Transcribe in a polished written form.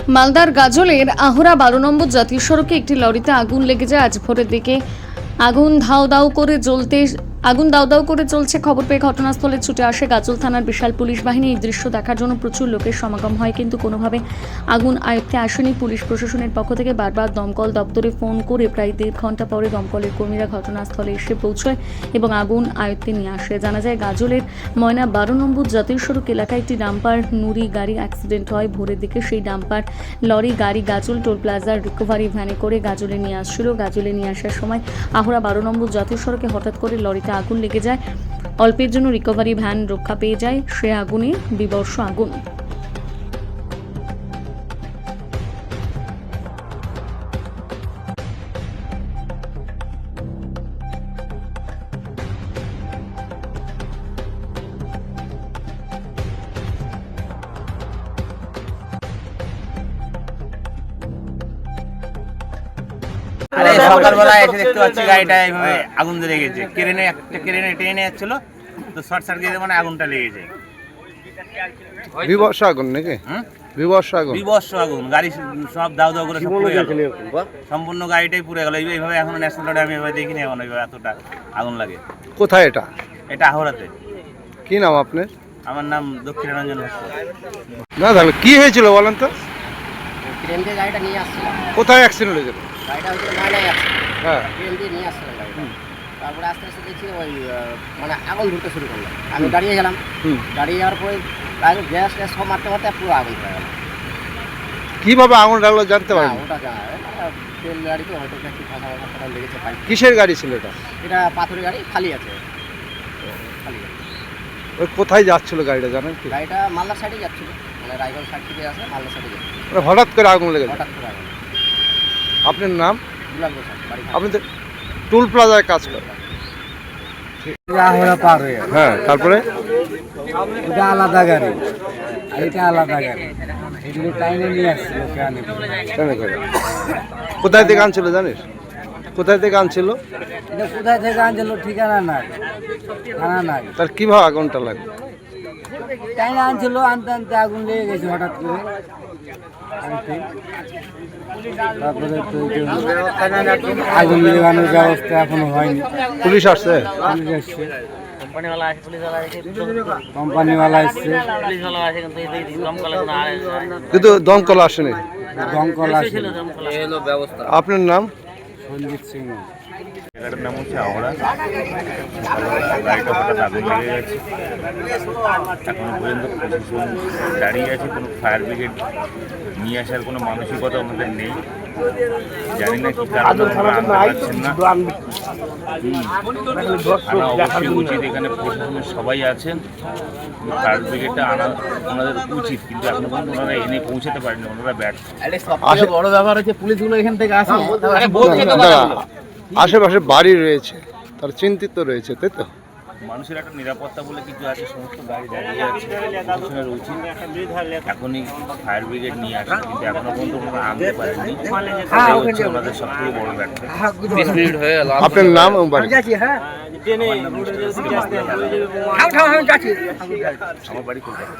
মালদার গাজলের আহরা 12 নম্বর জাতীয় সড়কে একটি লরিতে আগুন লেগে যায় আজ ভোরের দিকে। আগুন দাউ দাউ করে চলছে। খবর পেয়ে ঘটনাস্থলে ছুটে আসে গাজল থানার বিশাল পুলিশ বাহিনী। এই দৃশ্য দেখার জন্য প্রচুর লোকের সমাগম হয়, কিন্তু কোনোভাবে আগুন আয়ত্তে আসেনি। পুলিশ প্রশাসনের পক্ষ থেকে বারবার দমকল দপ্তরে ফোন করে প্রায় 1.5 ঘন্টা পরে দমকলের কর্মীরা ঘটনাস্থলে এসে পৌঁছয় এবং আগুন আয়ত্তে নিয়ে আসে। জানা যায় গাজলের ময়না 12 নম্বর জাতীয় সড়ক এলাকায় একটি ডাম্পার নুরি গাড়ি অ্যাক্সিডেন্ট হয় ভোরের দিকে। সেই ডাম্পার লরি গাড়ি গাজল টোল প্লাজার রিকভারি ভ্যানে করে গাজলে নিয়ে আসছিল। গাজলে নিয়ে আসার সময় আহরা 12 নম্বর জাতীয় সড়কে হঠাৎ করে লরিতে আগুন লেগে যায়। অল্পের জন্য রিকভারি ভ্যান রক্ষা পেয়ে যায়। সে আগুনে বিবর্ষ আগুন। আরে সকালবেলা এসে দেখতে পাচ্ছি গাড়িটা এইভাবে আগুন ধরে গেছে। ক্রেনে টেনে যাচ্ছিল তো শর্ট সার্কিটে মানে আগুনটা লেগেছে। বিবর্ষ আগুন নাকি? বিবর্ষ আগুন গাড়ি সব দাউ দাউ করে সব পুড়ে গেল। সম্পূর্ণ গাড়িটাই পুড়ে গেল। এইভাবে এখন ন্যাশনাল রোডে আমি এভাবে দেখিনি এখন এইভাবে এতটা আগুন লাগে। কোথায় এটা? এটা আহরাতে। কি নাম আপনার? আমার নাম দক্ষিণারঞ্জন ভট্ট। না তাহলে কি হয়েছিল বলেন তো? ট্রেন দিয়ে গাড়িটা নিয়ে আসছিলাম। কোথায় অ্যাক্সিডেন্ট হয়েছিল? গাড়িটা হচ্ছে ময়নায় আছে। হ্যাঁ, ট্রেন দিয়ে নিয়ে আসছিলাম গাড়িটা। তারপরে আস্তে আস্তে দেখছি ওই মানে আগুন ধরতে শুরু করলো। আমি দাঁড়িয়ে গেলাম। দাঁড়িয়ে যাওয়ার পরে গ্যাস ট্যাস সব মারতে মারতে পুরো আগুন হয়ে গেল। কিভাবে আগুন লাগলো জানতে পারেন? ওটা তেল গাড়িতে হয়তো একটু ফাঁকা লেগেছে পাইপ। কিসের গাড়ি ছিল এটা? এটা পাথরের গাড়ি, খালি আছে। খালি আছে। ওই কোথায় যাচ্ছিল গাড়িটা জানেন কি? গাড়িটা মালদার সাইডে যাচ্ছিল, মানে রায়গঞ্জ সাইড থেকে আসে মালদার সাইডে যাচ্ছিল। হঠাৎ করে আগুন লেগেছে। হঠাৎ করে আগুন। আপনার নাম? দুলাল বসাক, বাড়ি। আপনি তো টুল প্লাজায় কাজ করেন। হ্যাঁ, তারপরে এটা আলাদা গাড়ি, এটা আলাদা গাড়ি। এগুলো টাইনে নিয়ে আসছিল। কেন করে? কোথায় থেকে আনছিল জানিস? কোথায় থেকে আনছিল? এটা কোথায় থেকে আনছিল ঠিকানা নাই, জানা নাই। তার কিভাবে আগুনটা লাগলো? টাইনে আনছিল, আনতে আনতে আগুন লেগে গেছে হঠাৎ করে। তারপরে তো আগুন নেভানোর ব্যবস্থা এখনো হয়নি। পুলিশ আসছে? পুলিশ আসছে, কোম্পানিওয়ালা আছে, পুলিশওয়ালা আছে, কোম্পানিওয়ালা আসছে, পুলিশওয়ালা আছে, কিন্তু এই দমকলে কোনো কিন্তু দমকল আসেনি। দমকল আসছে। আপনার নাম? সঞ্জিত সিং। জায়গাটার নাম হচ্ছে আহরা। গাড়িটা হঠাৎ আগুন লেগে গেছে। এখনো পর্যন্ত প্রশাসন দাঁড়িয়ে আছে। কোনো ফায়ার ব্রিগেড নিয়ে আসার কোনো মানসিকতা আমাদের নেই। জানি না কি কারণে ওনারা আনতে পারছেন না। আনা অবশ্যই উচিত। এখানে প্রশাসনের সবাই আছেন, ফায়ার ব্রিগেডটা আনা ওনাদের উচিত, কিন্তু এখনো পর্যন্ত ওনারা এনে পৌঁছাতে পারেনি। ওনারা ব্যর্থ। বড় ব্যাপার হচ্ছে পুলিশগুলো এখান থেকে আসে। আশেপাশে বাড়ি রয়েছে, তার চিন্তিত রয়েছে, তাই তো? মানুষের একটা নিরাপত্তা বলে কিছু আছে। সমস্ত গাড়ি দাঁড়িয়ে আছে। প্রশাসনের উচিত এখনই ফায়ার ব্রিগেড নিয়ে আসে, কিন্তু এখনো পর্যন্ত ওনারা আনতে পারেনি। এটাই হচ্ছে ওনাদের সবথেকে বড় ব্যর্থতা। আপনার নাম এবং বাড়ি? আমার বাড়ি কলকাতা।